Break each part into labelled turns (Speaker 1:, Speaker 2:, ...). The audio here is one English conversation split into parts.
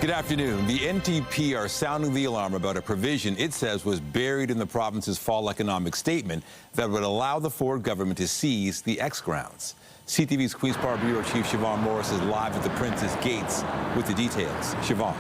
Speaker 1: Good afternoon. The NTP are sounding the alarm about a provision it says was buried in the province's fall economic statement that would allow the Ford government to seize the X grounds. CTV's Queen's Park Bureau Chief Siobhan Morris is live at the Princess Gates with the details. Siobhan.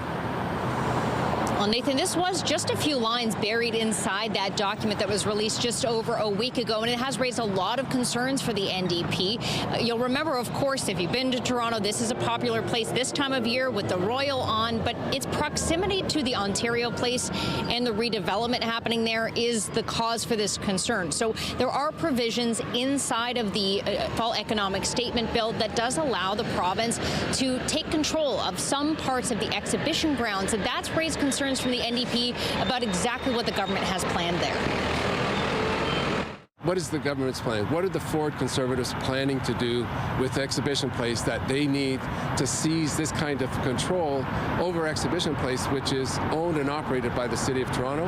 Speaker 2: Well, Nathan, this was just a few lines buried inside that document that was released just over a week ago, and it has raised a lot of concerns for the NDP. You'll remember, of course, if you've been to Toronto, this is a popular place this time of year with the Royal on, but its proximity to the Ontario Place and the redevelopment happening there is the cause for this concern. So there are provisions inside of the fall economic statement bill that does allow the province to take control of some parts of the exhibition grounds, and that's raised concerns from the NDP about exactly what the government has planned there.
Speaker 3: What is the government's plan? What are the Ford Conservatives planning to do with Exhibition Place that they need to seize this kind of control over Exhibition Place, which is owned and operated by the City of Toronto?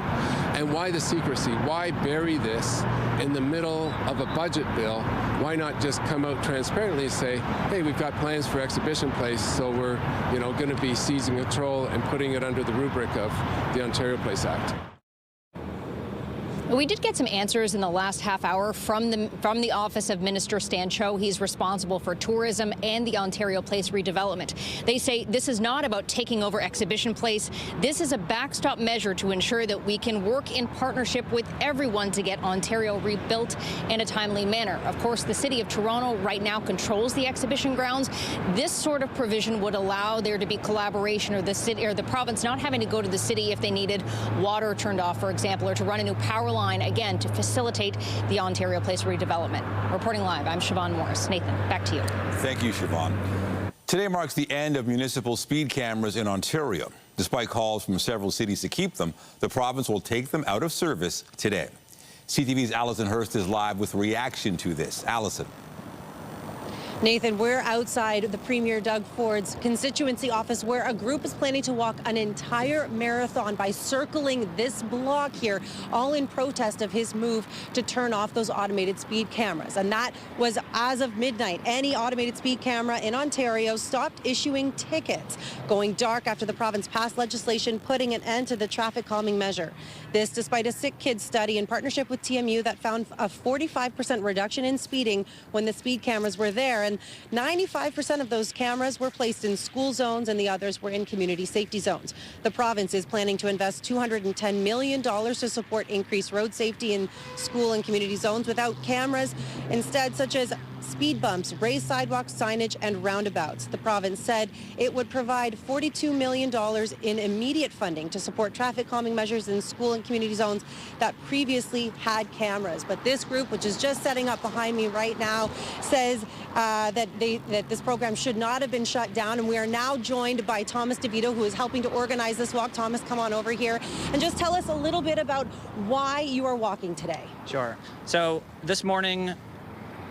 Speaker 3: And why the secrecy? Why bury this in the middle of a budget bill? Why not just come out transparently and say, hey, we've got plans for Exhibition Place, so we're going to be seizing control and putting it under the rubric of the Ontario Place Act?
Speaker 2: We did get some answers in the last half hour from the office of Minister Stan Cho. He's responsible for tourism and the Ontario Place redevelopment. They say this is not about taking over Exhibition Place. This is a backstop measure to ensure that we can work in partnership with everyone to get Ontario rebuilt in a timely manner. Of course, the City of Toronto right now controls the exhibition grounds. This sort of provision would allow there to be collaboration, or the city or the province not having to go to the city if they needed water turned off, for example, or to run a new power line, again, to facilitate the Ontario Place redevelopment. Reporting live, I'm Siobhan Morris. Nathan, back to you.
Speaker 1: Thank you, Siobhan. Today marks the end of municipal speed cameras in Ontario. Despite calls from several cities to keep them, the province will take them out of service today. CTV's Allison Hurst is live with reaction to this. Allison.
Speaker 4: Nathan, we're outside the Premier Doug Ford's constituency office, where a group is planning to walk an entire marathon by circling this block here, all in protest of his move to turn off those automated speed cameras. And that was as of midnight. Any automated speed camera in Ontario stopped issuing tickets, going dark after the province passed legislation putting an end to the traffic calming measure. This despite a Sick Kids study in partnership with TMU that found a 45% reduction in speeding when the speed cameras were there. And 95% of those cameras were placed in school zones and the others were in community safety zones. The province is planning to invest $210 million to support increased road safety in school and community zones without cameras, instead, such as speed bumps, raised sidewalks, signage, and roundabouts. The province said it would provide $42 million in immediate funding to support traffic calming measures in school and community zones that previously had cameras. But this group, which is just setting up behind me right now, says that this program should not have been shut down. And we are now joined by Thomas DeVito, who is helping to organize this walk. Thomas, come on over here and just tell us a little bit about why you are walking today.
Speaker 5: Sure. So this morning,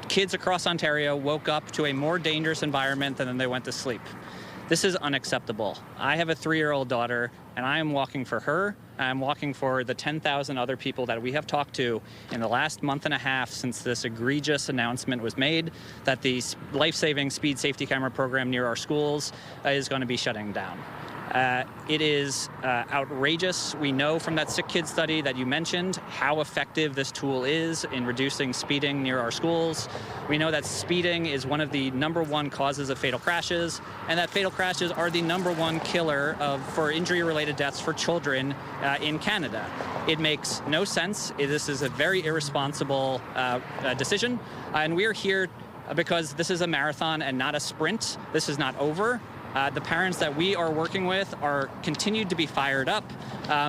Speaker 5: kids across Ontario woke up to a more dangerous environment than they went to sleep. This is unacceptable. I have a 3-year-old daughter, and I am walking for her. I'm walking for the 10,000 other people that we have talked to in the last month and a half since this egregious announcement was made that the life-saving speed safety camera program near our schools is going to be shutting down. It is outrageous. We know from that Sick Kids study that you mentioned how effective this tool is in reducing speeding near our schools. We know that speeding is one of the #1 causes of fatal crashes, and that fatal crashes are the #1 killer for injury-related deaths for children in Canada. It makes no sense. This is a very irresponsible decision, and we are here because this is a marathon and not a sprint. This is not over. The parents that we are working with are continued to be fired up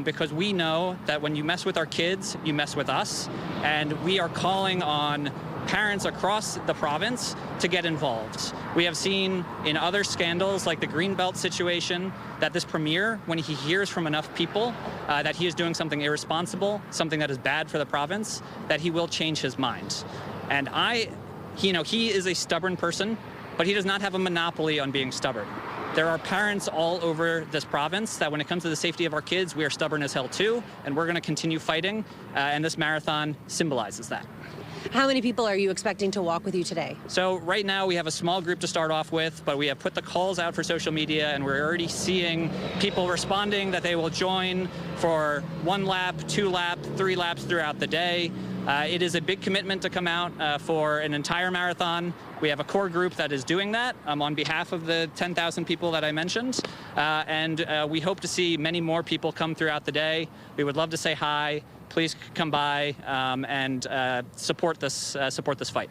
Speaker 5: because we know that when you mess with our kids, you mess with us. And we are calling on parents across the province to get involved. We have seen in other scandals like the Greenbelt situation that this premier, when he hears from enough people that he is doing something irresponsible, something that is bad for the province, that he will change his mind. And he is a stubborn person, but he does not have a monopoly on being stubborn. There are parents all over this province that when it comes to the safety of our kids, we are stubborn as hell too, and we're going to continue fighting, and this marathon symbolizes that.
Speaker 4: How many people are you expecting to walk with you today?
Speaker 5: So right now we have a small group to start off with, but we have put the calls out for social media, and we're already seeing people responding that they will join for 1 lap, 2 laps, 3 laps throughout the day. It is a big commitment to come out for an entire marathon. We have a core group that is doing that on behalf of the 10,000 people that I mentioned, and we hope to see many more people come throughout the day. We would love to say hi. Please come by and support this fight.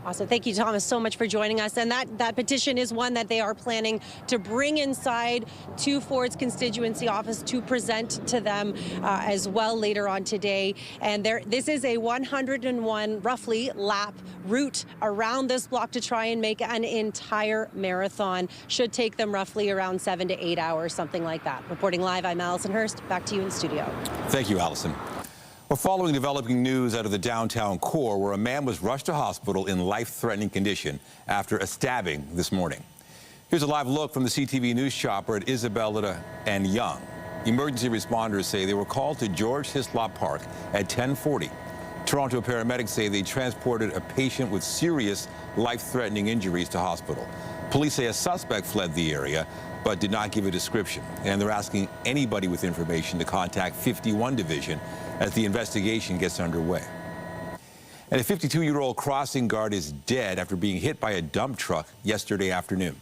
Speaker 4: Awesome. Thank you, Thomas, so much for joining us. And that petition is one that they are planning to bring inside to Ford's constituency office to present to them as well later on today. And this is a 101 roughly lap route around this block to try and make an entire marathon. Should take them roughly around 7 to 8 hours, something like that. Reporting live, I'm Allison Hurst. Back to you in studio.
Speaker 1: Thank you, Allison. We're following developing news out of the downtown core where a man was rushed to hospital in life-threatening condition after a stabbing this morning. Here's a live look from the CTV News chopper at Isabella and Yonge. Emergency responders say they were called to George Hislop Park at 10:40. Toronto paramedics say they transported a patient with serious life-threatening injuries to hospital. Police say a suspect fled the area but did not give a description, and they're asking anybody with information to contact 51 Division as the investigation gets underway. And a 52-year-old crossing guard is dead after being hit by a dump truck yesterday afternoon.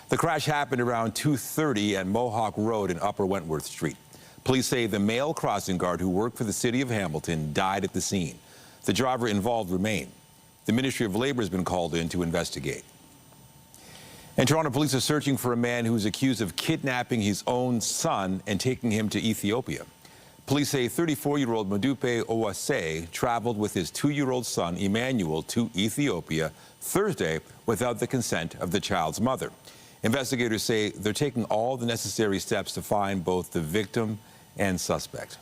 Speaker 1: The crash happened around 2:30 at Mohawk Road in Upper Wentworth Street. Police say the male crossing guard who worked for the City of Hamilton died at the scene. The driver involved remained. The Ministry of Labor has been called in to investigate. And Toronto police are searching for a man who is accused of kidnapping his own son and taking him to Ethiopia. Police say 34-year-old Modupe Owase traveled with his 2-year-old son, Emmanuel, to Ethiopia Thursday without the consent of the child's mother. Investigators say they're taking all the necessary steps to find both the victim and suspect.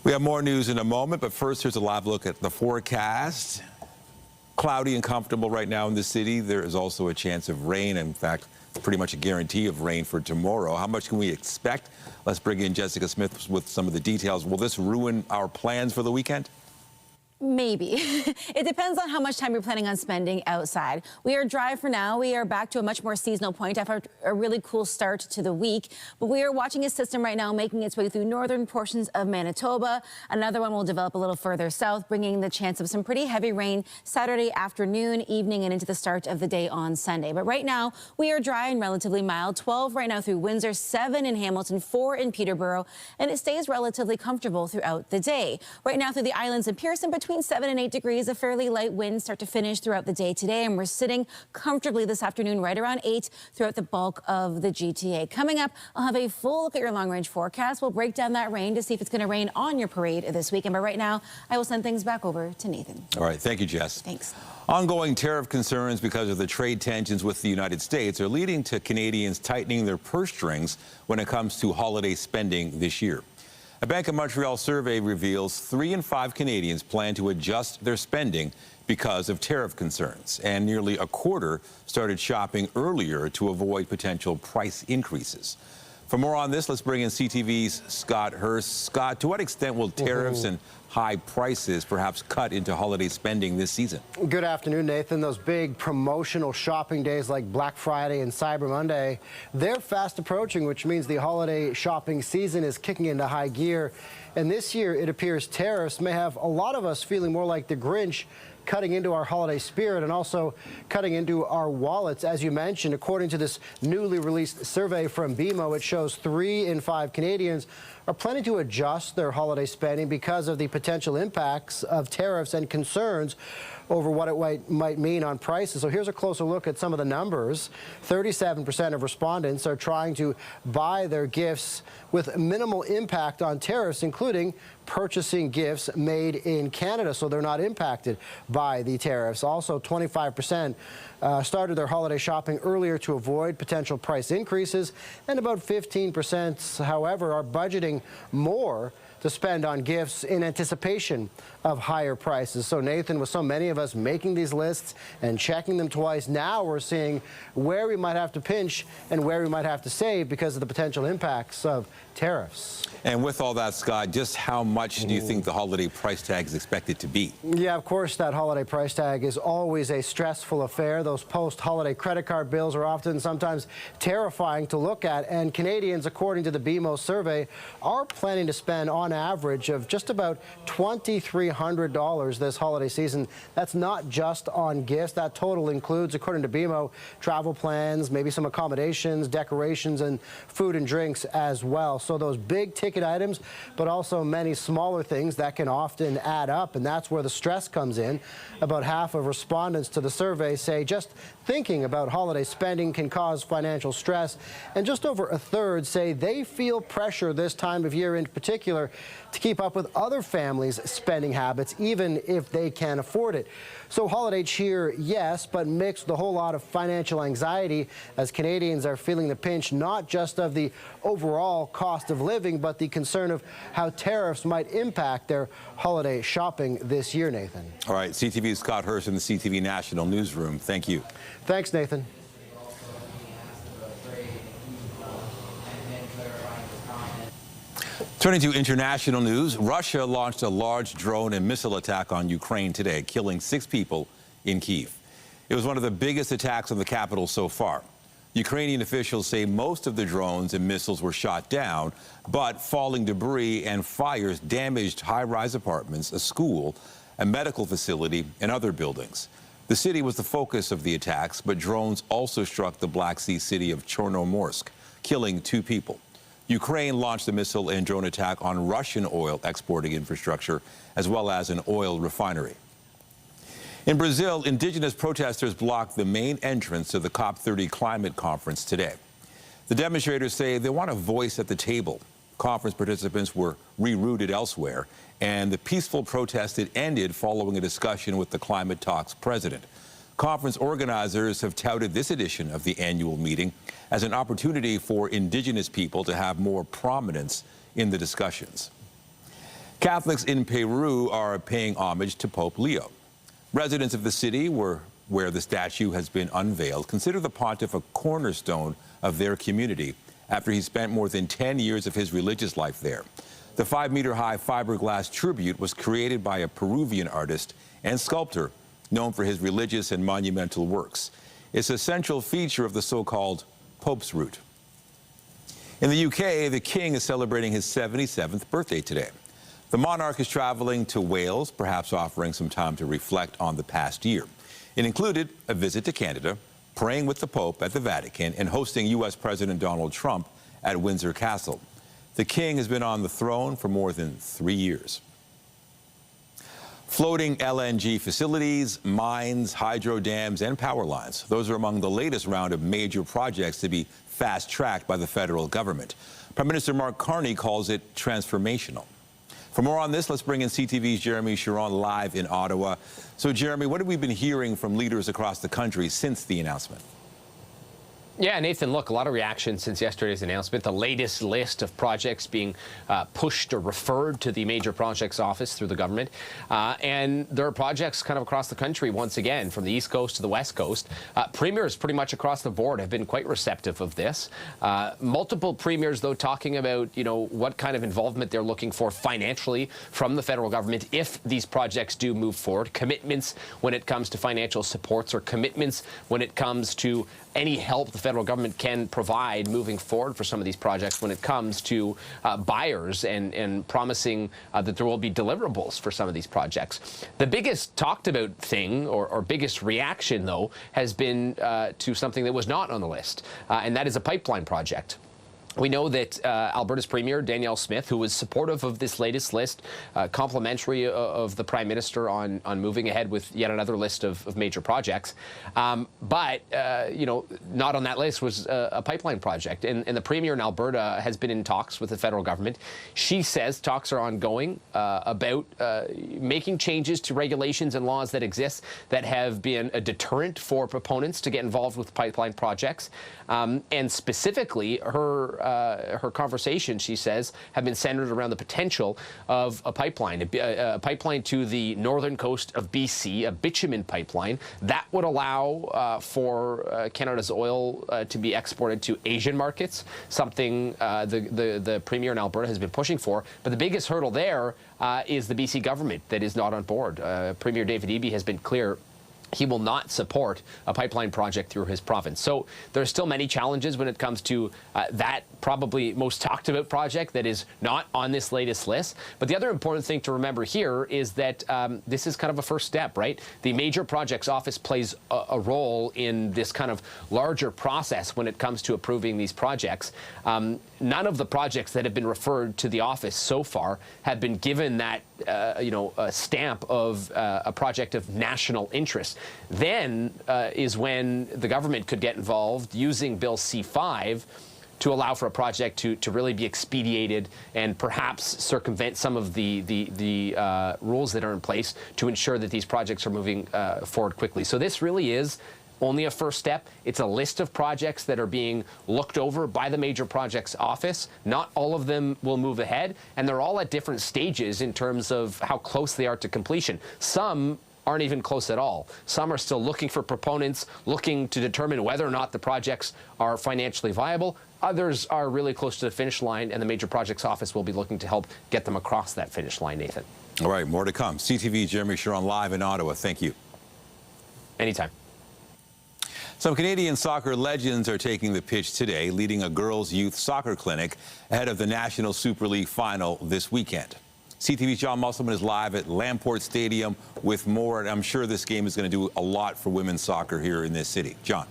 Speaker 1: We have more news in a moment, but first here's a live look at the forecast. Cloudy and comfortable right now in the city. There is also a chance of rain. In fact, pretty much a guarantee of rain for tomorrow. How much can we expect? Let's bring in Jessica Smith with some of the details. Will this ruin our plans for the weekend?
Speaker 6: Maybe. It depends on how much time you're planning on spending outside. We are dry for now. We are back to a much more seasonal point after a really cool start to the week. But we are watching a system right now making its way through northern portions of Manitoba. Another one will develop a little further south, bringing the chance of some pretty heavy rain Saturday afternoon, evening, and into the start of the day on Sunday. But right now, we are dry and relatively mild. 12 right now through Windsor, 7 in Hamilton, 4 in Peterborough, and it stays relatively comfortable throughout the day. Right now through the islands and Pearson, between 7 and 8 degrees, a fairly light wind start to finish throughout the day today, and we're sitting comfortably this afternoon right around 8 throughout the bulk of the GTA. Coming up, I'll have a full look at your long-range forecast. We'll break down that rain to see if it's going to rain on your parade this weekend. But right now, I will send things back over to Nathan.
Speaker 1: All right. Thank you, Jess.
Speaker 6: Thanks.
Speaker 1: Ongoing tariff concerns because of the trade tensions with the United States are leading to Canadians tightening their purse strings when it comes to holiday spending this year. A Bank of Montreal survey reveals 3 in 5 Canadians plan to adjust their spending because of tariff concerns, and nearly a quarter started shopping earlier to avoid potential price increases. For more on this, let's bring in CTV's Scott Hurst. Scott, to what extent will tariffs and high prices perhaps cut into holiday spending this season?
Speaker 7: Good afternoon, Nathan. Those big promotional shopping days like Black Friday and Cyber Monday, they're fast approaching, which means the holiday shopping season is kicking into high gear. And this year, it appears tariffs may have a lot of us feeling more like the Grinch, cutting into our holiday spirit and also cutting into our wallets. As you mentioned, according to this newly released survey from BMO, it shows 3 in 5 Canadians are planning to adjust their holiday spending because of the potential impacts of tariffs and concerns over what it might mean on prices. So here's a closer look at some of the numbers. 37% of respondents are trying to buy their gifts with minimal impact on tariffs, including purchasing gifts made in Canada, so they're not impacted by the tariffs. Also, 25% started their holiday shopping earlier to avoid potential price increases, and about 15%, however, are budgeting more to spend on gifts in anticipation of higher prices. So Nathan, with so many of us making these lists and checking them twice, now we're seeing where we might have to pinch and where we might have to save because of the potential impacts of tariffs.
Speaker 1: And with all that, Scott, just how much do you think the holiday price tag is expected to be?
Speaker 7: Yeah, of course, that holiday price tag is always a stressful affair. Those post-holiday credit card bills are often sometimes terrifying to look at. And Canadians, according to the BMO survey, are planning to spend on average of just about $2,300 this holiday season. That's not just on gifts. That total includes, according to BMO, travel plans, maybe some accommodations, decorations, and food and drinks as well. So those big ticket items, but also many smaller things that can often add up, and that's where the stress comes in. About half of respondents to the survey say just thinking about holiday spending can cause financial stress, and just over a third say they feel pressure this time of year in particular to keep up with other families' spending habits, even if they can afford it. So holiday cheer, yes, but mixed with a whole lot of financial anxiety as Canadians are feeling the pinch, not just of the overall cost of living, but the concern of how tariffs might impact their holiday shopping this year, Nathan.
Speaker 1: All right, CTV's Scott Hurst in the CTV National Newsroom. Thank you.
Speaker 7: Thanks, Nathan.
Speaker 1: Turning to international news, Russia launched a large drone and missile attack on Ukraine today, killing 6 people in Kyiv. It was one of the biggest attacks on the capital so far. Ukrainian officials say most of the drones and missiles were shot down, but falling debris and fires damaged high-rise apartments, a school, a medical facility, and other buildings. The city was the focus of the attacks, but drones also struck the Black Sea city of Chornomorsk, killing 2 people. Ukraine launched a missile and drone attack on Russian oil exporting infrastructure, as well as an oil refinery. In Brazil, indigenous protesters blocked the main entrance to the COP30 climate conference today. The demonstrators say they want a voice at the table. Conference participants were rerouted elsewhere, and the peaceful protest ended following a discussion with the climate talks president. Conference organizers have touted this edition of the annual meeting as an opportunity for indigenous people to have more prominence in the discussions. Catholics in Peru are paying homage to Pope Leo. Residents of the city where the statue has been unveiled consider the pontiff a cornerstone of their community after he spent more than 10 years of his religious life there. The 5-meter-high fiberglass tribute was created by a Peruvian artist and sculptor known for his religious and monumental works. It's a central feature of the so-called Pope's Route. In the UK, the King is celebrating his 77th birthday today. The monarch is traveling to Wales, perhaps offering some time to reflect on the past year. It included a visit to Canada, praying with the Pope at the Vatican, and hosting U.S. President Donald Trump at Windsor Castle. The King has been on the throne for more than 3 years. Floating LNG facilities, mines, hydro dams, and power lines. Those are among the latest round of major projects to be fast-tracked by the federal government. Prime Minister Mark Carney calls it transformational. For more on this, let's bring in CTV's Jeremy Chiron live in Ottawa. So, Jeremy, what have we been hearing from leaders across the country since the announcement?
Speaker 8: Yeah, Nathan, look, a lot of reaction since yesterday's announcement. The latest list of projects being pushed or referred to the major projects office through the government. And there are projects kind of across the country, once again, from the East Coast to the West Coast. Premiers pretty much across the board have been quite receptive of this. Multiple premiers, though, talking about, what kind of involvement they're looking for financially from the federal government if these projects do move forward. Commitments when it comes to financial supports or commitments when it comes to any help the federal government can provide moving forward for some of these projects when it comes to buyers and promising that there will be deliverables for some of these projects. The biggest talked about thing or biggest reaction, though, has been to something that was not on the list, and that is a pipeline project. We know that Alberta's Premier, Danielle Smith, who was supportive of this latest list, complimentary of the Prime Minister on moving ahead with yet another list of major projects. But not on that list was a pipeline project. And the Premier in Alberta has been in talks with the federal government. She says talks are ongoing about making changes to regulations and laws that exist that have been a deterrent for proponents to get involved with pipeline projects. And specifically, her her conversation, she says, have been centered around the potential of a pipeline to the northern coast of BC, a bitumen pipeline that would allow for Canada's oil to be exported to Asian markets, something the Premier in Alberta has been pushing for. But the biggest hurdle there is the BC government that is not on board. Premier David Eby has been clear he will not support a pipeline project through his province. So there's still many challenges when it comes to that probably most talked about project that is not on this latest list. But the other important thing to remember here is that this is kind of a first step, right? The Major Projects Office plays a role in this kind of larger process when it comes to approving these projects. None of the projects that have been referred to the office so far have been given that a stamp of a project of national interest. Then is when the government could get involved using Bill C-5 to allow for a project to really be expedited and perhaps circumvent some of the rules that are in place to ensure that these projects are moving forward quickly. So this really is only a first step. It's a list of projects that are being looked over by the Major Projects Office. Not all of them will move ahead, and they're all at different stages in terms of how close they are to completion. Some aren't even close at all. Some are still looking for proponents, looking to determine whether or not the projects are financially viable. Others are really close to the finish line, and the Major Projects Office will be looking to help get them across that finish line, Nathan.
Speaker 1: All right, more to come. CTV Jeremy Sharon live in Ottawa. Thank you.
Speaker 8: Anytime.
Speaker 1: Some Canadian soccer legends are taking the pitch today, leading a girls' youth soccer clinic ahead of the National Super League final this weekend. CTV's John Musselman is live at Lamport Stadium with more, and I'm sure this game is going to do a lot for women's soccer here in this city. John.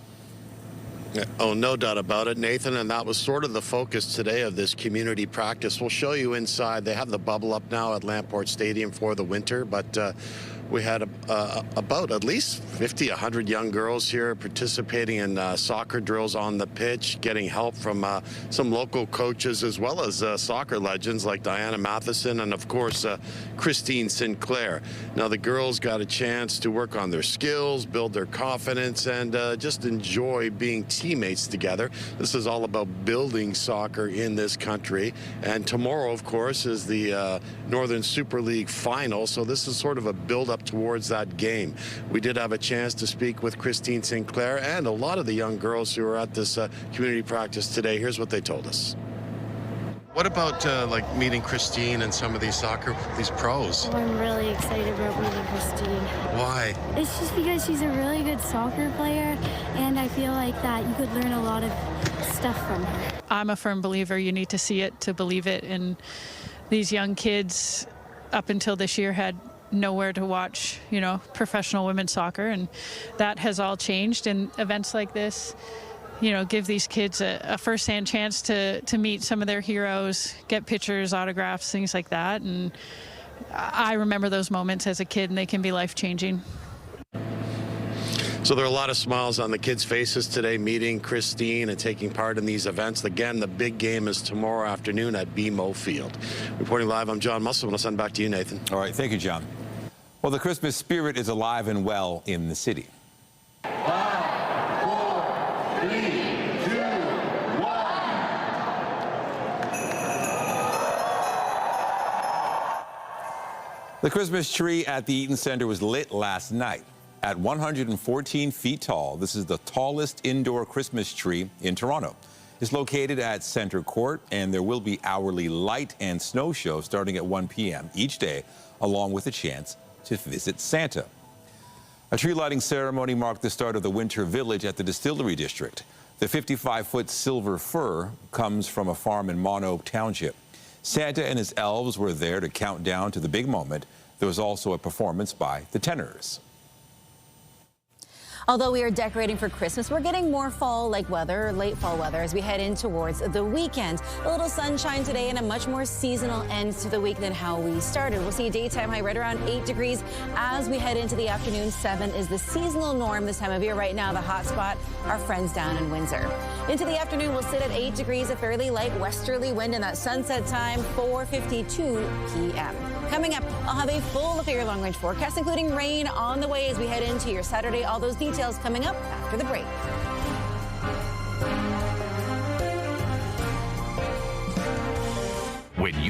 Speaker 9: Oh, no doubt about it, Nathan, and that was sort of the focus today of this community practice. We'll show you inside. They have the bubble up now at Lamport Stadium for the winter, but we had about at least 50, 100 young girls here participating in soccer drills on the pitch, getting help from some local coaches as well as soccer legends like Diana Matheson and, of course, Christine Sinclair. Now, the girls got a chance to work on their skills, build their confidence, and just enjoy being teammates together. This is all about building soccer in this country. And tomorrow, of course, is the Northern Super League final, so this is sort of a build-up towards that game. We did have a chance to speak with Christine Sinclair and a lot of the young girls who were at this community practice today. Here's what they told us. What about like meeting Christine and some of these pros?
Speaker 10: Well, I'm really excited about meeting Christine.
Speaker 9: Why?
Speaker 10: It's just because she's a really good soccer player, and I feel like that you could learn a lot of stuff from her.
Speaker 11: I'm a firm believer you need to see it to believe it, and these young kids up until this year had nowhere to watch, professional women's soccer, and that has all changed. And events like this, give these kids a first-hand chance to meet some of their heroes, get pictures, autographs, things like that. And I remember those moments as a kid, and they can be life-changing.
Speaker 9: So there are a lot of smiles on the kids' faces today, meeting Christine and taking part in these events. Again, the big game is tomorrow afternoon at BMO Field. Reporting live, I'm John Musselman. I'll send back to you, Nathan.
Speaker 1: All right, thank you, John. Well, the Christmas spirit is alive and well in the city.
Speaker 12: 5, 4, 3, 2, 1.
Speaker 1: The Christmas tree at the Eaton Centre was lit last night. At 114 feet tall, this is the tallest indoor Christmas tree in Toronto. It's located at Centre Court, and there will be hourly light and snow shows starting at 1 p.m. each day, along with a chance to visit Santa. A tree lighting ceremony marked the start of the Winter Village at the Distillery District. The 55-foot silver fir comes from a farm in Mono Township. Santa and his elves were there to count down to the big moment. There was also a performance by the tenors.
Speaker 6: Although we are decorating for Christmas, we're getting more fall-like weather, late fall weather, as we head in towards the weekend. A little sunshine today and a much more seasonal end to the week than how we started. We'll see a daytime high right around 8 degrees. As we head into the afternoon, 7 is the seasonal norm this time of year. Right now, the hot spot, our friends down in Windsor. Into the afternoon, we'll sit at 8 degrees, a fairly light westerly wind, and that sunset time, 4:52 p.m. Coming up, I'll have a full look at your long-range forecast, including rain on the way as we head into your Saturday. All those details coming up after the break.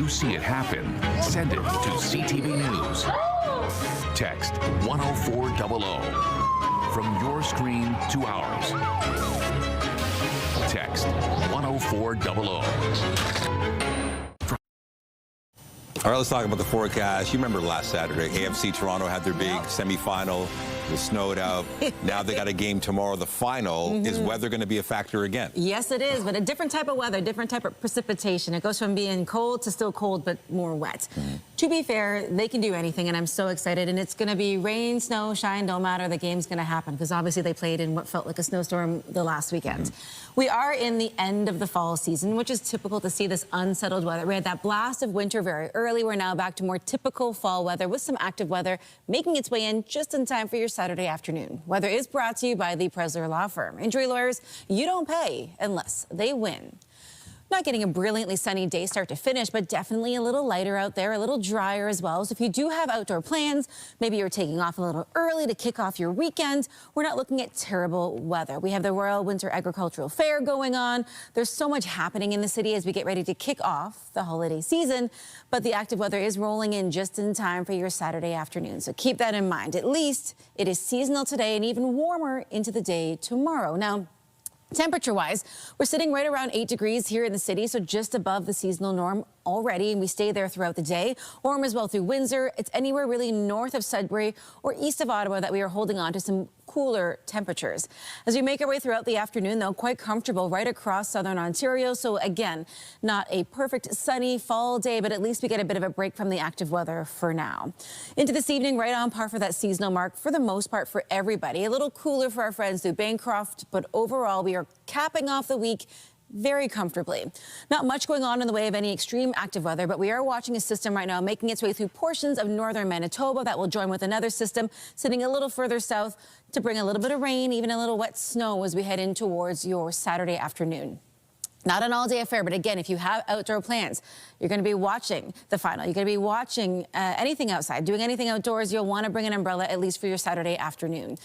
Speaker 13: you see it happen, send it to CTV News. Text 10400 from your screen to ours. Text 10400.
Speaker 1: All right, let's talk about the forecast. You remember last Saturday, AFC Toronto had their big semifinal. It was snowed out. Now they got a game tomorrow. The final. Is weather going to be a factor again?
Speaker 6: Yes, it is, but a different type of weather, different type of precipitation. It goes from being cold to still cold, but more wet. To be fair, they can do anything, and I'm so excited. And it's going to be rain, snow, shine, don't matter. The game's going to happen because obviously they played in what felt like a snowstorm the last weekend. We are in the end of the fall season, which is typical to see this unsettled weather. We had that blast of winter very early. We're now back to more typical fall weather with some active weather making its way in just in time for your Saturday afternoon. Weather is brought to you by the Presler Law Firm. Injury lawyers, you don't pay unless they win. Not getting a brilliantly sunny day start to finish, but definitely a little lighter out there, a little drier as well. So if you do have outdoor plans, maybe you're taking off a little early to kick off your weekend, we're not looking at terrible weather. We have the Royal Winter Agricultural Fair going on. There's so much happening in the city as we get ready to kick off the holiday season, but the active weather is rolling in just in time for your Saturday afternoon. So keep that in mind. At least it is seasonal today and even warmer into the day tomorrow. Now, temperature-wise, we're sitting right around 8 degrees here in the city, so just above the seasonal norm already, and we stay there throughout the day. Warm as well through Windsor. It's anywhere really north of Sudbury or east of Ottawa that we are holding on to some cooler temperatures. As we make our way throughout the afternoon, though, quite comfortable right across southern Ontario. So again, not a perfect sunny fall day, but at least we get a bit of a break from the active weather for now. Into this evening, right on par for that seasonal mark for the most part for everybody. A little cooler for our friends through Bancroft, but overall we are capping off the week very comfortably. Not much going on in the way of any extreme active weather, but we are watching a system right now making its way through portions of northern Manitoba that will join with another system sitting a little further south to bring a little bit of rain, even a little wet snow as we head in towards your Saturday afternoon. Not an all-day affair, but again, if you have outdoor plans, you're going to be watching the final. You're going to be watching anything outside, doing anything outdoors. You'll want to bring an umbrella at least for your Saturday afternoon.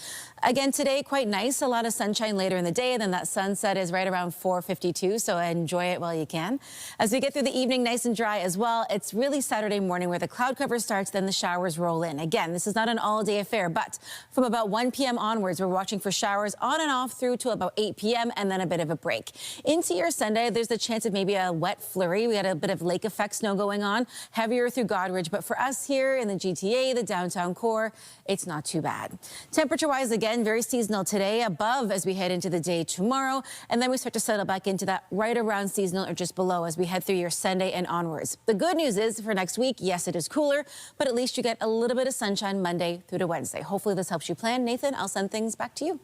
Speaker 6: Again, today, quite nice. A lot of sunshine later in the day, and then that sunset is right around 4:52, so enjoy it while you can. As we get through the evening, nice and dry as well. It's really Saturday morning where the cloud cover starts, then the showers roll in. Again, this is not an all-day affair, but from about 1 p.m. onwards, we're watching for showers on and off through to about 8 p.m. and then a bit of a break. Into your Sunday, there's the chance of maybe a wet flurry. We got a bit of lake effect snow going on, heavier through Godridge, but for us here in the GTA, the downtown core, it's not too bad. Temperature-wise, again, very seasonal today, above as we head into the day tomorrow, and then we start to settle back into that right around seasonal or just below as we head through your Sunday and onwards. The good news is for next week, yes, it is cooler, but at least you get a little bit of sunshine Monday through to Wednesday. Hopefully this helps you plan. Nathan, I'll send things back to you.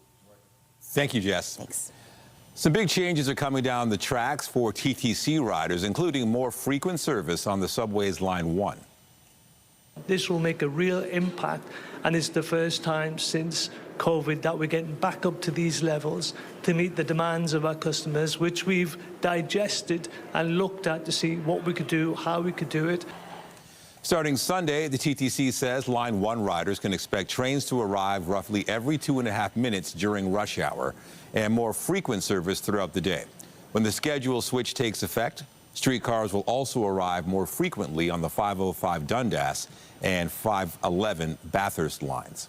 Speaker 1: Thank you, Jess.
Speaker 6: Thanks.
Speaker 1: Some big changes are coming down the tracks for TTC riders, including more frequent service on the subway's Line 1.
Speaker 14: This will make a real impact, and it's the first time since COVID that we're getting back up to these levels to meet the demands of our customers, which we've digested and looked at to see what we could do, how we could do it.
Speaker 1: Starting Sunday, the TTC says Line 1 riders can expect trains to arrive roughly every 2.5 minutes during rush hour and more frequent service throughout the day. When the schedule switch takes effect, streetcars will also arrive more frequently on the 505 Dundas and 511 Bathurst lines.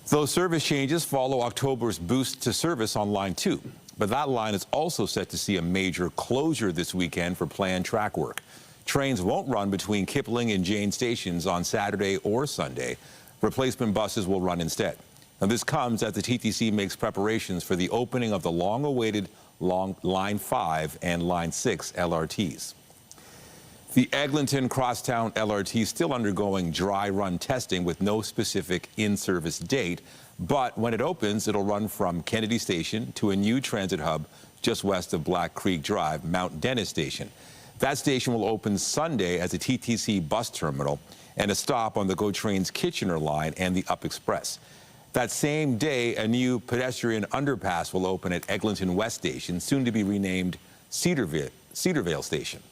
Speaker 1: Those service changes follow October's boost to service on Line 2, but that line is also set to see a major closure this weekend for planned track work. Trains won't run between Kipling and Jane stations on Saturday or Sunday. Replacement buses will run instead. Now, this comes as the TTC makes preparations for the opening of the long-awaited Line 5 and Line 6 LRTs. The Eglinton Crosstown LRT is still undergoing dry run testing with no specific in-service date, but when it opens, it'll run from Kennedy Station to a new transit hub just west of Black Creek Drive, Mount Dennis Station. That station will open Sunday as a TTC bus terminal and a stop on the GO Trains Kitchener line and the Up Express. That same day, a new pedestrian underpass will open at Eglinton West Station, soon to be renamed Cedarvale Station.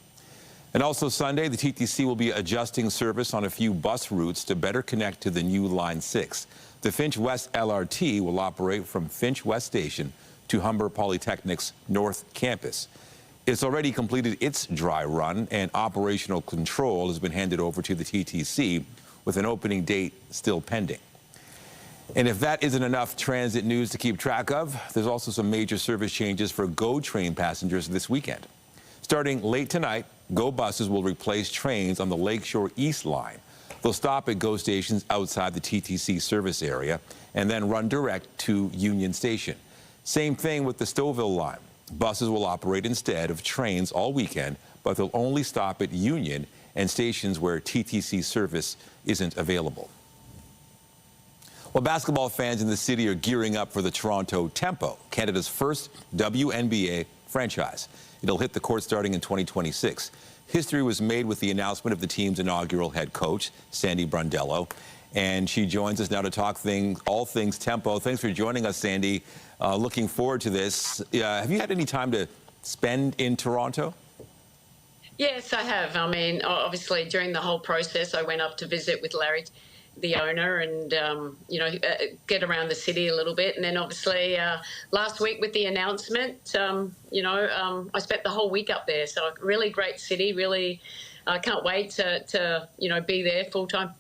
Speaker 1: And also Sunday, the TTC will be adjusting service on a few bus routes to better connect to the new Line 6. The Finch West LRT will operate from Finch West Station to Humber Polytechnic's North Campus. It's already completed its dry run, and operational control has been handed over to the TTC, with an opening date still pending. And if that isn't enough transit news to keep track of, there's also some major service changes for GO train passengers this weekend. Starting late tonight, GO buses will replace trains on the Lakeshore East line. They'll stop at GO stations outside the TTC service area and then run direct to Union Station. Same thing with the Stouffville line. Buses will operate instead of trains all weekend, but they'll only stop at Union and stations where TTC service isn't available. Well, basketball fans in the city are gearing up for the Toronto Tempo, Canada's first WNBA franchise. It'll hit the court starting in 2026. History was made with the announcement of the team's inaugural head coach, Sandy Brundello, and she joins us now to talk all things Tempo. Thanks for joining us, Sandy. Looking forward to this. Have you had any time to spend in Toronto?
Speaker 15: Yes, I have. I mean, obviously, during the whole process, I went up to visit with Larry, the owner, and, get around the city a little bit. And then, obviously, last week with the announcement, I spent the whole week up there. So, really great city. Really, I can't wait to be there full time.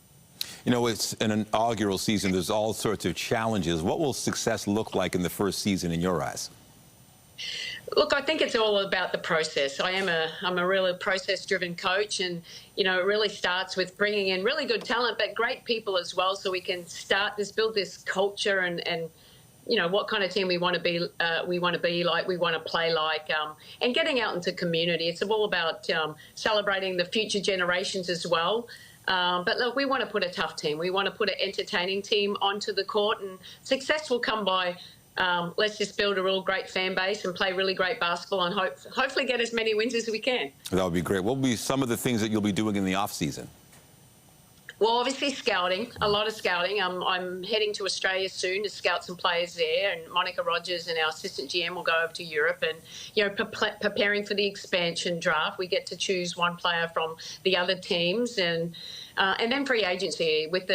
Speaker 1: You know, it's an inaugural season. There's all sorts of challenges. What will success look like in the first season in your eyes?
Speaker 15: Look, I think it's all about the process. I'm a really process-driven coach, and it really starts with bringing in really good talent, but great people as well, so we can build this culture and what kind of team we want to be like, we want to play like, and getting out into community. It's all about celebrating the future generations as well. But look, we want to put a tough team. We want to put an entertaining team onto the court, and success will come by. Let's just build a real great fan base and play really great basketball, and hopefully get as many wins as we can.
Speaker 1: That would be great. What will be some of the things that you'll be doing in the off season?
Speaker 15: Well, obviously scouting, a lot of scouting. I'm heading to Australia soon to scout some players there, and Monica Rogers and our assistant GM will go over to Europe and, preparing for the expansion draft. We get to choose one player from the other teams, and then free agency with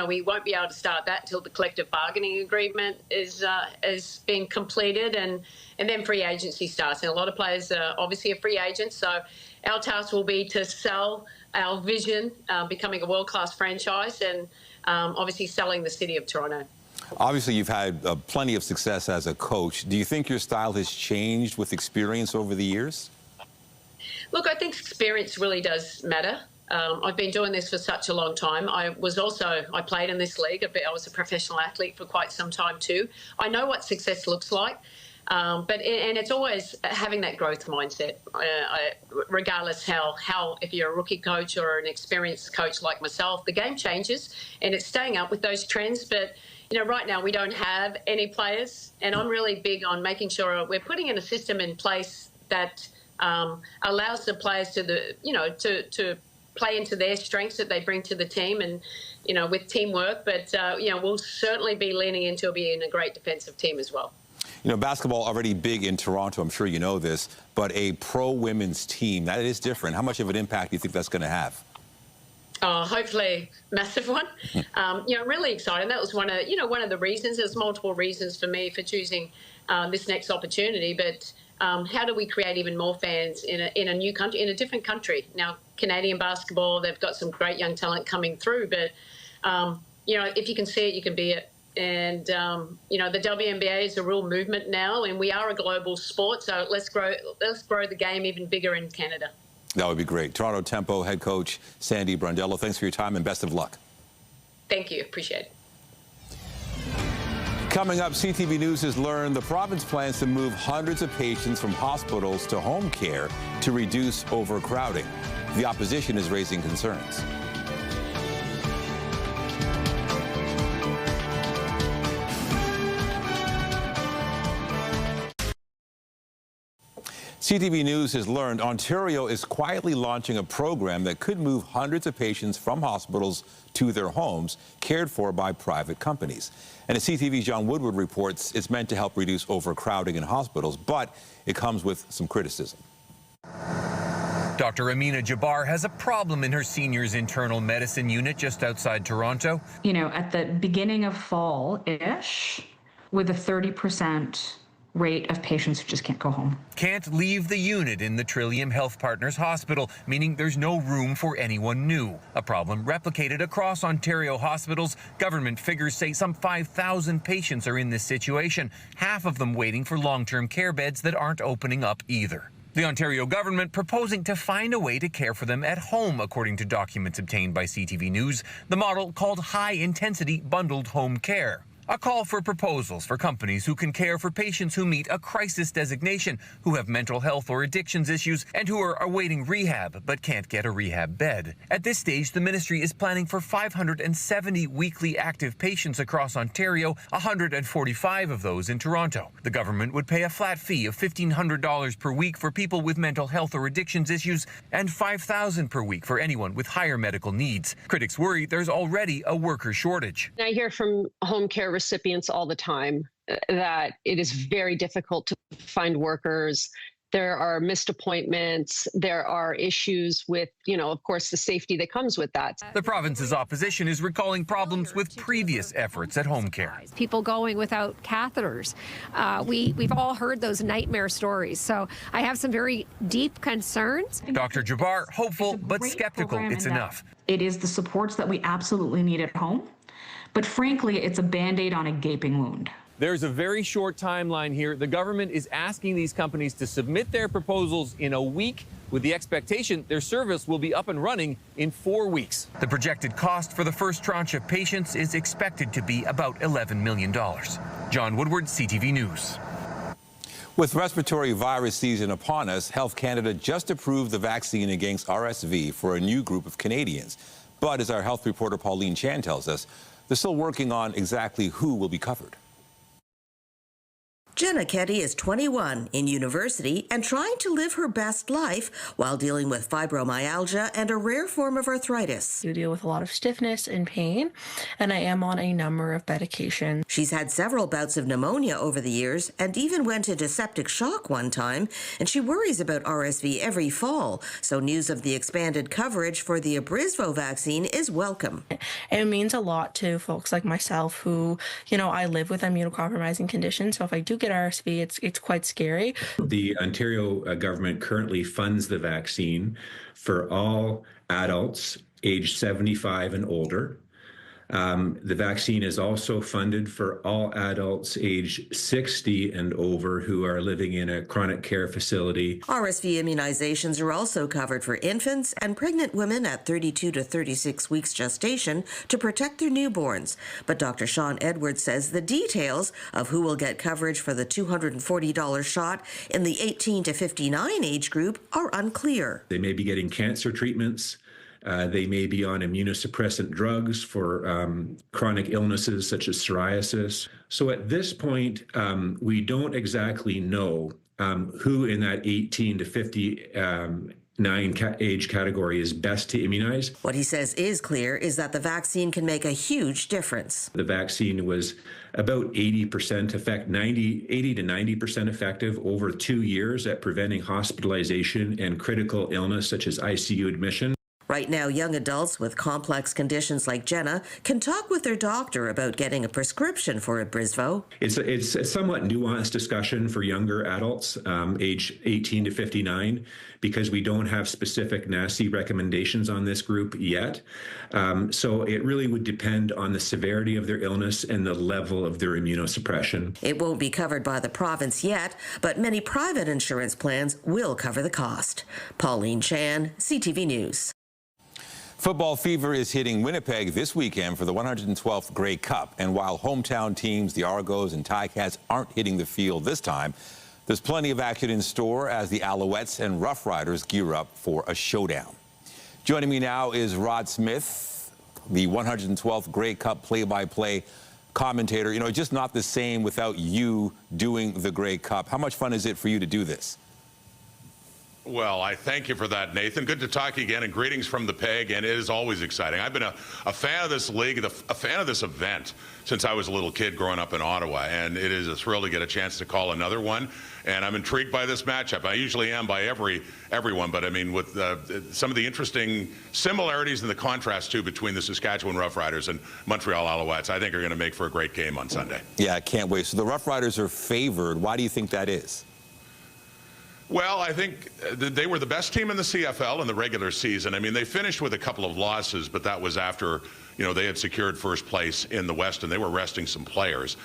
Speaker 15: we won't be able to start that until the collective bargaining agreement is being completed, and then free agency starts. And a lot of players are obviously free agents, so our task will be to sell our vision, becoming a world-class franchise, and obviously selling the city of Toronto.
Speaker 1: Obviously, you've had plenty of success as a coach. Do you think your style has changed with experience over the years?
Speaker 15: Look, I think experience really does matter. I've been doing this for such a long time. I played in this league a bit. I was a professional athlete for quite some time too. I know what success looks like. But it's always having that growth mindset, regardless if you're a rookie coach or an experienced coach like myself, the game changes, and it's staying up with those trends. But right now we don't have any players, and I'm really big on making sure we're putting in a system in place that allows the players to play into their strengths that they bring to the team, and with teamwork. But we'll certainly be leaning into being a great defensive team as well.
Speaker 1: Basketball already big in Toronto, I'm sure you know this, but a pro-women's team, that is different. How much of an impact do you think that's going to have?
Speaker 15: Hopefully massive one. Really exciting. That was one of the reasons. There's multiple reasons for me for choosing this next opportunity, but how do we create even more fans in a new country, in a different country? Now, Canadian basketball, they've got some great young talent coming through, but if you can see it, you can be it. And, the WNBA is a real movement now, and we are a global sport, so let's grow the game even bigger in Canada.
Speaker 1: That would be great. Toronto Tempo head coach Sandy Brundello, thanks for your time and best of luck.
Speaker 15: Thank you. Appreciate it.
Speaker 1: Coming up, CTV News has learned the province plans to move hundreds of patients from hospitals to home care to reduce overcrowding. The opposition is raising concerns. CTV News has learned Ontario is quietly launching a program that could move hundreds of patients from hospitals to their homes, cared for by private companies. And as CTV's John Woodward reports, it's meant to help reduce overcrowding in hospitals, but it comes with some criticism.
Speaker 16: Dr. Amina Jabbar has a problem in her seniors internal medicine unit just outside Toronto.
Speaker 17: At the beginning of fall-ish, with a 30% rate of patients who just can't go home.
Speaker 16: Can't leave the unit in the Trillium Health Partners Hospital, meaning there's no room for anyone new. A problem replicated across Ontario hospitals. Government figures say some 5,000 patients are in this situation, half of them waiting for long-term care beds that aren't opening up either. The Ontario government proposing to find a way to care for them at home, according to documents obtained by CTV News, the model called high-intensity bundled home care. A call for proposals for companies who can care for patients who meet a crisis designation, who have mental health or addictions issues, and who are awaiting rehab but can't get a rehab bed. At this stage, the ministry is planning for 570 weekly active patients across Ontario, 145 of those in Toronto. The government would pay a flat fee of $1,500 per week for people with mental health or addictions issues and $5,000 per week for anyone with higher medical needs. Critics worry there's already a worker shortage.
Speaker 18: I hear from home care recipients all the time that it is very difficult to find workers. There are missed appointments. There are issues with, of course, the safety that comes with that.
Speaker 16: The province's opposition is recalling problems with previous efforts at home care.
Speaker 19: People going without catheters. We've all heard those nightmare stories. So I have some very deep concerns.
Speaker 16: Dr. Jabbar, hopeful but skeptical it's enough.
Speaker 17: It is the supports that we absolutely need at home. But frankly, it's a Band-Aid on a gaping wound.
Speaker 8: There's a very short timeline here. The government is asking these companies to submit their proposals in a week, with the expectation their service will be up and running in 4 weeks.
Speaker 16: The projected cost for the first tranche of patients is expected to be about $11 million. John Woodward, CTV News.
Speaker 1: With respiratory virus season upon us, Health Canada just approved the vaccine against RSV for a new group of Canadians. But as our health reporter Pauline Chan tells us, they're still working on exactly who will be covered.
Speaker 20: Jenna Ketty is 21, in university, and trying to live her best life while dealing with fibromyalgia and a rare form of arthritis.
Speaker 21: You deal with a lot of stiffness and pain, and I am on a number of medications.
Speaker 20: She's had several bouts of pneumonia over the years and even went into septic shock one time, and she worries about RSV every fall. So news of the expanded coverage for the Abrysvo vaccine is welcome.
Speaker 21: It means a lot to folks like myself who, I live with immunocompromising conditions, so if I do get RSV, it's quite scary.
Speaker 22: The Ontario government currently funds the vaccine for all adults aged 75 and older. The vaccine is also funded for all adults aged 60 and over who are living in a chronic care facility.
Speaker 20: RSV immunizations are also covered for infants and pregnant women at 32 to 36 weeks gestation to protect their newborns. But Dr. Sean Edwards says the details of who will get coverage for the $240 shot in the 18 to 59 age group are unclear.
Speaker 22: They may be getting cancer treatments. They may be on immunosuppressant drugs for chronic illnesses such as psoriasis. So at this point, we don't exactly know who in that 18 to 59 age category is best to immunize.
Speaker 20: What he says is clear is that the vaccine can make a huge difference.
Speaker 22: The vaccine was about 80% effect, 80 to 90% effective over 2 years at preventing hospitalization and critical illness such as ICU admission.
Speaker 20: Right now, young adults with complex conditions like Jenna can talk with their doctor about getting a prescription for Abrysvo.
Speaker 22: It's a somewhat nuanced discussion for younger adults, age 18 to 59, because we don't have specific NACI recommendations on this group yet. So it really would depend on the severity of their illness and the level of their immunosuppression.
Speaker 20: It won't be covered by the province yet, but many private insurance plans will cover the cost. Pauline Chan, CTV News.
Speaker 1: Football fever is hitting Winnipeg this weekend for the 112th Grey Cup. And while hometown teams, the Argos and Ticats, aren't hitting the field this time, there's plenty of action in store as the Alouettes and Rough Riders gear up for a showdown. Joining me now is Rod Smith, the 112th Grey Cup play-by-play commentator. Just not the same without you doing the Grey Cup. How much fun is it for you to do this?
Speaker 2: Well, I thank you for that, Nathan. Good to talk to you again, and greetings from the Peg, and it is always exciting. I've been a fan of this league, a fan of this event since I was a little kid growing up in Ottawa, and it is a thrill to get a chance to call another one, and I'm intrigued by this matchup. I usually am by everyone, but I mean, with some of the interesting similarities and the contrast, too, between the Saskatchewan Roughriders and Montreal Alouettes, I think are going to make for a great game on Sunday.
Speaker 1: Yeah, I can't wait. So the Roughriders are favored. Why do you think that is?
Speaker 2: Well, I think they were the best team in the CFL in the regular season. I mean, they finished with a couple of losses, but that was after, you know, they had secured first place in the West and they were resting some players.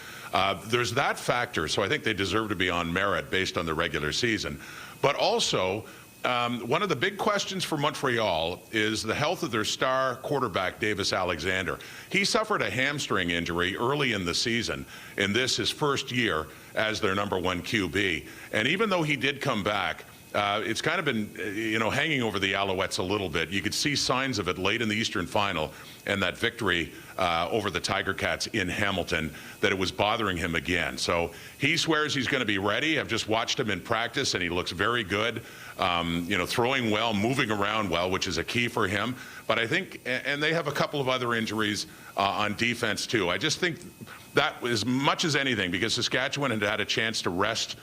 Speaker 2: There's that factor, so I think they deserve to be on merit based on the regular season. But also, one of the big questions for Montreal is the health of their star quarterback, Davis Alexander. He suffered a hamstring injury early in the season, in this his first year as their #1 QB. And even though he did come back, it's kind of been, you know, hanging over the Alouettes a little bit. You could see signs of it late in the Eastern Final and that victory over the Tiger Cats in Hamilton, that it was bothering him again. So he swears he's going to be ready. I've just watched him in practice, and he looks very good. You know, throwing well, moving around well, which is a key for him. But I think, and they have a couple of other injuries on defense, too. I just think that as much as anything, because Saskatchewan had had a chance to rest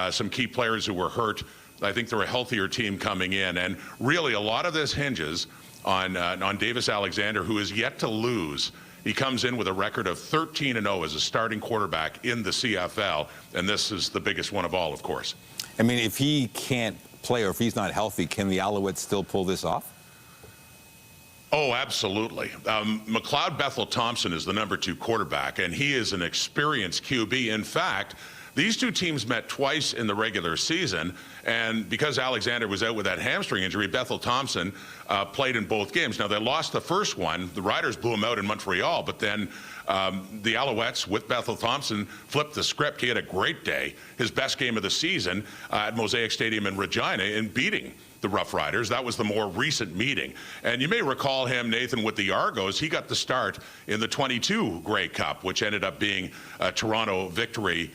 Speaker 2: some key players who were hurt, I think they're a healthier team coming in. And really, a lot of this hinges on Davis Alexander, who is yet to lose. He comes in with a record of 13-0 as a starting quarterback in the CFL, and this is the biggest one of all, of course.
Speaker 1: I mean, if he can't play or if he's not healthy, can the Alouettes still pull this off?
Speaker 2: Oh, absolutely. McLeod Bethel Thompson is the #2 quarterback, and he is an experienced QB. In fact, these two teams met twice in the regular season, and because Alexander was out with that hamstring injury, Bethel Thompson played in both games. Now, they lost the first one. The Riders blew him out in Montreal, but then the Alouettes, with Bethel Thompson, flipped the script. He had a great day, his best game of the season at Mosaic Stadium in Regina, in beating the Rough Riders. That was the more recent meeting. And you may recall him, Nathan, with the Argos. He got the start in the 22 Grey Cup, which ended up being a Toronto victory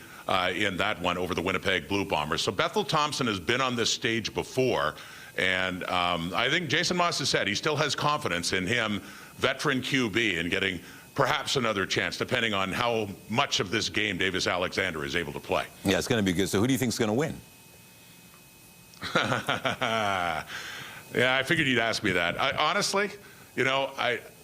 Speaker 2: in that one over the Winnipeg Blue Bombers. So Bethel Thompson has been on this stage before, and I think Jason Moss has said he still has confidence in him, veteran QB, and getting perhaps another chance, depending on how much of this game Davis Alexander is able to play.
Speaker 1: Yeah, it's going to be good. So who do you think is going to win?
Speaker 2: Yeah, I figured you'd ask me that. Honestly, you know,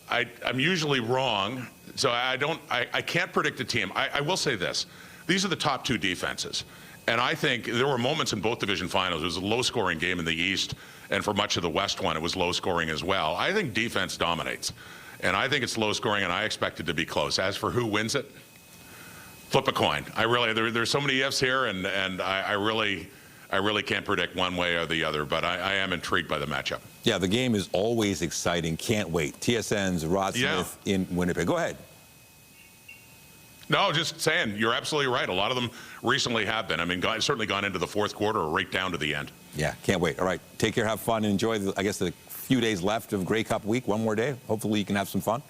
Speaker 2: I'm usually wrong, so I can't predict a team. I will say this. These are the top two defenses. And I think there were moments in both division finals. It was a low-scoring game in the East, and for much of the West one, it was low-scoring as well. I think defense dominates. And I think it's low-scoring, and I expect it to be close. As for who wins it, flip a coin. There's so many ifs here, and I really can't predict one way or the other, but I am intrigued by the matchup.
Speaker 1: Yeah, the game is always exciting. Can't wait. TSN's Rod Smith in Winnipeg. Go ahead.
Speaker 2: No, just saying, you're absolutely right. A lot of them recently have been. I mean, certainly gone into the fourth quarter or right down to the end.
Speaker 1: Yeah, can't wait. All right, take care, have fun, and enjoy, I guess, the few days left of Grey Cup week. One more day. Hopefully you can have some fun.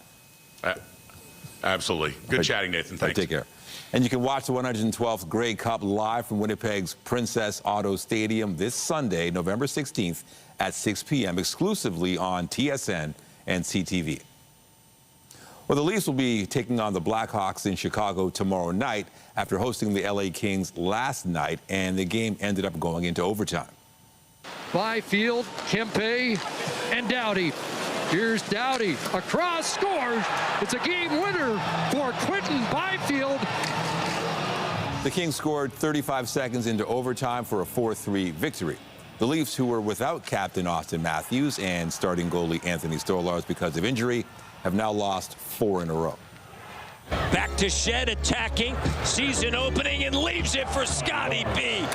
Speaker 2: Absolutely. Good chatting, Nathan. Thanks.
Speaker 1: Take care. And you can watch the 112th Grey Cup live from Winnipeg's Princess Auto Stadium this Sunday, November 16th at 6 p.m. exclusively on TSN and CTV. Well, the Leafs will be taking on the Blackhawks in Chicago tomorrow night after hosting the LA Kings last night, and the game ended up going into overtime.
Speaker 3: Byfield, Kempe, and Doughty. Here's Doughty, across, scores. It's a game winner for Quinton Byfield.
Speaker 1: The Kings scored 35 seconds into overtime for a 4-3 victory. The Leafs, who were without captain Austin Matthews and starting goalie Anthony Stolarz because of injury, have now lost 4 in a row.
Speaker 23: Back to Shed, attacking, season opening, and leaves it for Scotty B.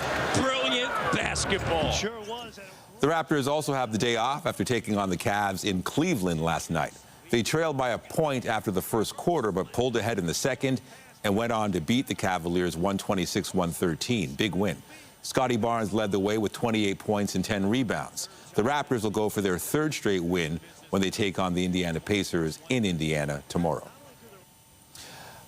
Speaker 23: Brilliant basketball. Sure was.
Speaker 1: The Raptors also have the day off after taking on the Cavs in Cleveland last night. They trailed by a point after the first quarter, but pulled ahead in the second and went on to beat the Cavaliers 126-113. Big win. Scotty Barnes led the way with 28 points and 10 rebounds. The Raptors will go for their 3rd straight win when they take on the Indiana Pacers in Indiana tomorrow.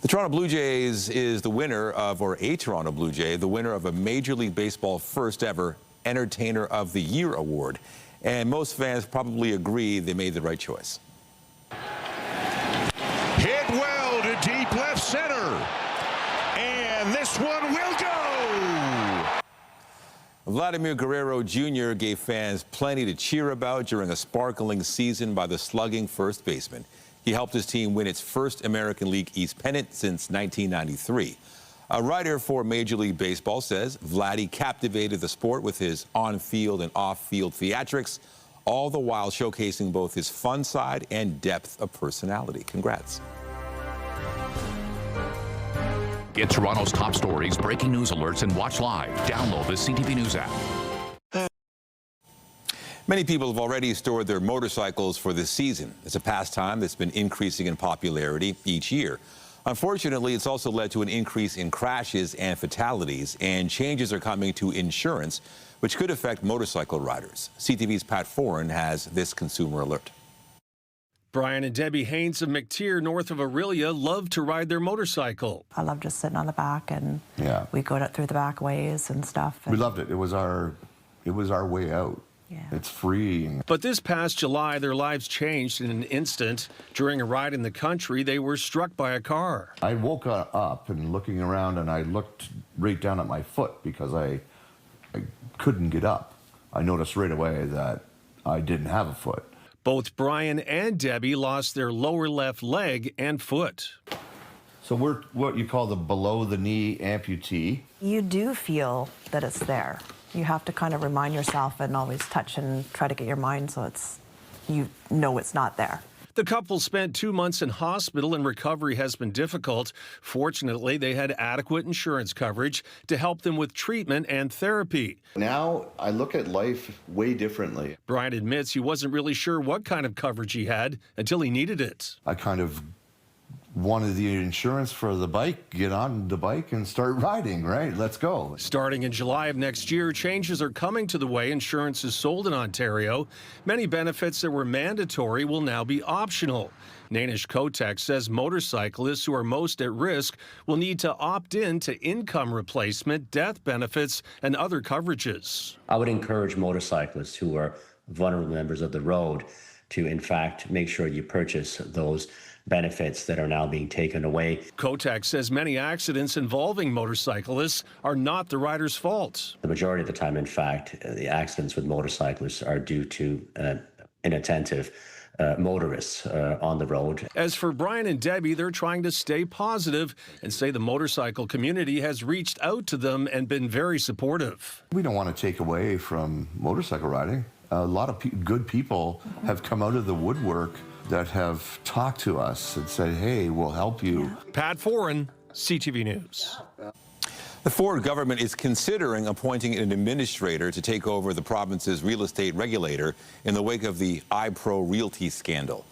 Speaker 1: The Toronto Blue Jays is the winner of, or a Toronto Blue Jay, the winner of a Major League Baseball first ever Entertainer of the Year award. And most fans probably agree they made the right choice.
Speaker 12: Hit well to deep left center. And this one will go.
Speaker 1: Vladdy Guerrero Jr. gave fans plenty to cheer about during a sparkling season by the slugging first baseman. He helped his team win its first American League East pennant since 1993. A writer for Major League Baseball says Vladdy captivated the sport with his on-field and off-field theatrics, all the while showcasing both his fun side and depth of personality. Congrats.
Speaker 13: Get Toronto's top stories, breaking news alerts, and watch live. Download the CTV News app.
Speaker 1: Many people have already stored their motorcycles for this season. It's a pastime that's been increasing in popularity each year. Unfortunately, it's also led to an increase in crashes and fatalities, and changes are coming to insurance, which could affect motorcycle riders. CTV's Pat Foran has this consumer alert.
Speaker 4: Brian and Debbie Haynes of McTier, north of Aurelia, love to ride their motorcycle.
Speaker 5: I love just sitting on the back, and we go through the back ways and stuff.
Speaker 7: We loved it. It was our way out. Yeah. It's free.
Speaker 4: But this past July, their lives changed in an instant. During a ride in the country, they were struck by a car.
Speaker 7: I woke up and looking around, and I looked right down at my foot because I couldn't get up. I noticed right away that I didn't have a foot.
Speaker 4: Both Brian and Debbie lost their lower left leg and foot.
Speaker 7: So we're what you call the below-the-knee amputee.
Speaker 5: You do feel that it's there. You have to kind of remind yourself and always touch and try to get your mind so you know it's not there.
Speaker 4: The couple spent 2 months in hospital, and recovery has been difficult. Fortunately, they had adequate insurance coverage to help them with treatment and therapy.
Speaker 7: Now I look at life way differently.
Speaker 4: Brian admits he wasn't really sure what kind of coverage he had until he needed it.
Speaker 7: I kind of wanted the insurance for the bike, get on the bike and start riding, right? Let's go.
Speaker 4: Starting in July of next year, changes are coming to the way insurance is sold in Ontario. Many benefits that were mandatory will now be optional. Nanish Kotek says motorcyclists who are most at risk will need to opt in to income replacement, death benefits, and other coverages.
Speaker 24: I would encourage motorcyclists who are vulnerable members of the road to, in fact, make sure you purchase those benefits that are now being taken away.
Speaker 4: Kotek says many accidents involving motorcyclists are not the rider's fault.
Speaker 24: The majority of the time, in fact, the accidents with motorcyclists are due to inattentive motorists on the road.
Speaker 4: As for Brian and Debbie, they're trying to stay positive and say the motorcycle community has reached out to them and been very supportive.
Speaker 7: We don't want to take away from motorcycle riding. A lot of good people have come out of the woodwork that have talked to us and said, hey, we'll help you.
Speaker 4: Pat Foran, CTV News.
Speaker 1: The Ford government is considering appointing an administrator to take over the province's real estate regulator in the wake of the iPro Realty scandal.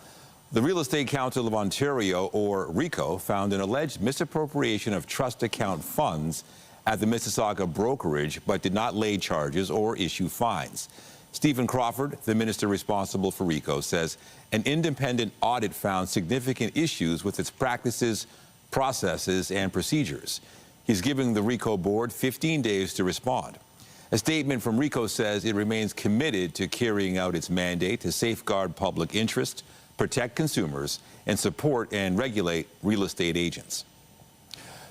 Speaker 1: The Real Estate Council of Ontario, or RECO, found an alleged misappropriation of trust account funds at the Mississauga brokerage, but did not lay charges or issue fines. Stephen Crawford, the minister responsible for RECO, says an independent audit found significant issues with its practices, processes, and procedures. He's giving the RECO board 15 days to respond. A statement from RECO says it remains committed to carrying out its mandate to safeguard public interest, protect consumers, and support and regulate real estate agents.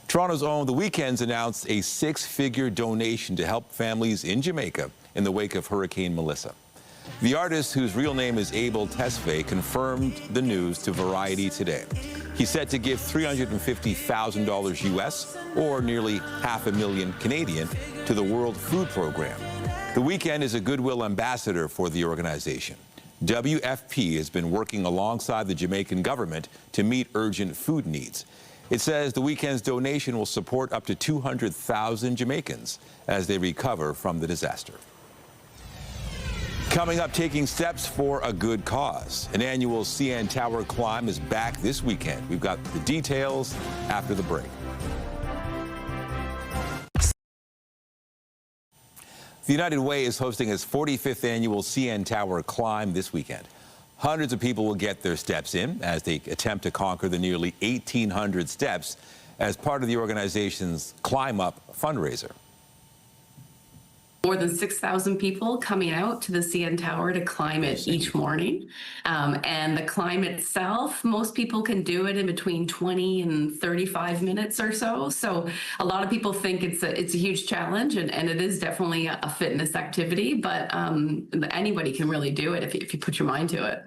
Speaker 1: Toronto's own The Weeknd's announced a 6-figure donation to help families in Jamaica in the wake of Hurricane Melissa. The artist, whose real name is Abel Tesfaye, confirmed the news to Variety today. He's set to give $350,000 US, or nearly $500,000 Canadian, to the World Food Program. The Weeknd is a goodwill ambassador for the organization. WFP has been working alongside the Jamaican government to meet urgent food needs. It says The Weeknd's donation will support up to 200,000 Jamaicans as they recover from the disaster. Coming up, taking steps for a good cause. An annual CN Tower climb is back this weekend. We've got the details after the break. The United Way is hosting its 45th annual CN Tower climb this weekend. Hundreds of people will get their steps in as they attempt to conquer the nearly 1,800 steps as part of the organization's Climb Up fundraiser.
Speaker 6: more than 6,000 people coming out to the CN Tower to climb it each morning. And the climb itself, most people can do it in between 20 and 35 minutes or so. So a lot of people think it's a huge challenge, and it is definitely a fitness activity, but anybody can really do it if you put your mind to it.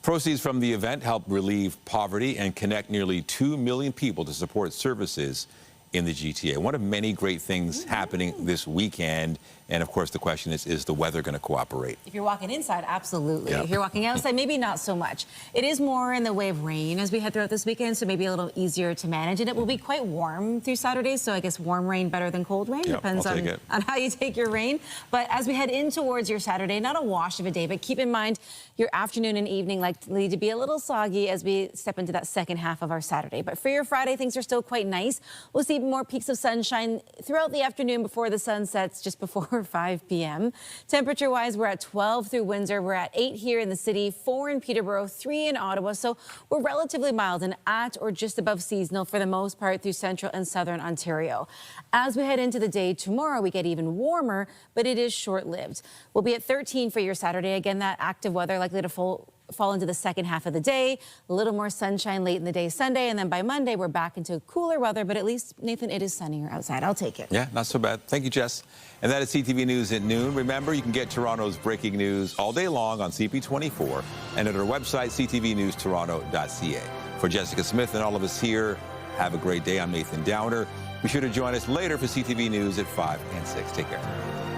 Speaker 1: Proceeds from the event help relieve poverty and connect nearly 2 million people to support services in the GTA. One of many great things happening this weekend. And of course, the question is the weather going to cooperate?
Speaker 9: If you're walking inside, absolutely.
Speaker 1: Yep.
Speaker 9: If you're walking outside, maybe not so much. It is more in the way of rain as we head throughout this weekend, so maybe a little easier to manage. And it will be quite warm through Saturday, so I guess warm rain better than cold rain.
Speaker 1: Yep,
Speaker 9: Depends on how you take your rain. But as we head in towards your Saturday, not a wash of a day, but keep in mind your afternoon and evening likely to be a little soggy as we step into that second half of our Saturday. But for your Friday, things are still quite nice. We'll see more peaks of sunshine throughout the afternoon before the sun sets just before 5 p.m. Temperature-wise, we're at 12 through Windsor. We're at 8 here in the city, 4 in Peterborough, 3 in Ottawa. So we're relatively mild and at or just above seasonal for the most part through central and southern Ontario. As we head into the day tomorrow, we get even warmer, but it is short-lived. We'll be at 13 for your Saturday. Again, that active weather likely to fall into the second half of the day. A little more sunshine late in the day Sunday, and then by Monday, we're back into cooler weather. But at least, Nathan, it is sunnier outside. I'll take it.
Speaker 1: Yeah, not so bad. Thank you, Jess. And that is CTV News at noon. Remember, you can get Toronto's breaking news all day long on CP24 and at our website, ctvnewstoronto.ca. For Jessica Smith and all of us here, have a great day. I'm Nathan Downer. Be sure to join us later for CTV News at 5 and 6. Take care.